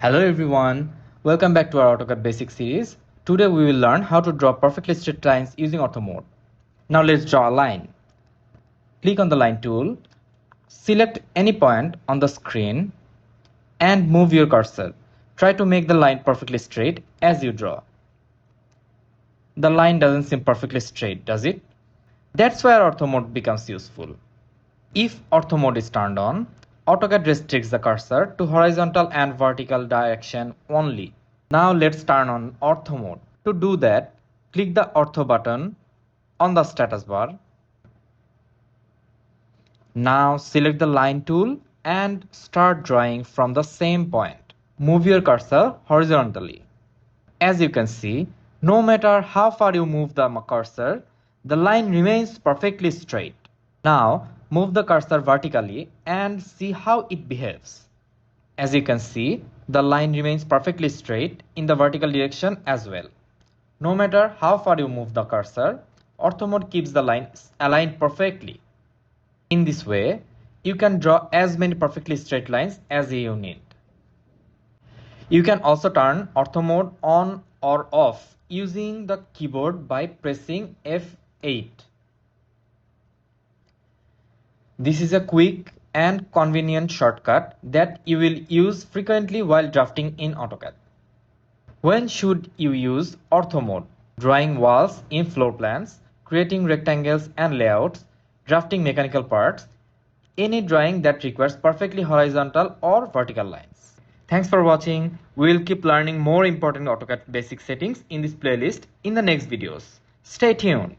Hello everyone, welcome back to our AutoCAD Basic series. Today we will learn how to draw perfectly straight lines using Ortho Mode. Now let's draw a line. Click on the line tool, select any point on the screen and move your cursor. Try to make the line perfectly straight as you draw. The line doesn't seem perfectly straight, does it? That's where Ortho Mode becomes useful. If Ortho Mode is turned on, AutoCAD restricts the cursor to horizontal and vertical direction only. Now let's turn on Ortho Mode. To do that, click the Ortho button on the status bar. Now select the line tool and start drawing from the same point. Move your cursor horizontally. As you can see, no matter how far you move the cursor, the line remains perfectly straight. Now move the cursor vertically and see how it behaves. As you can see, the line remains perfectly straight in the vertical direction as well. No matter how far you move the cursor, Ortho Mode keeps the line aligned perfectly. In this way, you can draw as many perfectly straight lines as you need. You can also turn Ortho Mode on or off using the keyboard by pressing F8. This is a quick and convenient shortcut that you will use frequently while drafting in AutoCAD. When should you use Ortho Mode? Drawing walls in floor plans, creating rectangles and layouts, drafting mechanical parts, any drawing that requires perfectly horizontal or vertical lines. Thanks for watching. We will keep learning more important AutoCAD basic settings in this playlist in the next videos. Stay tuned.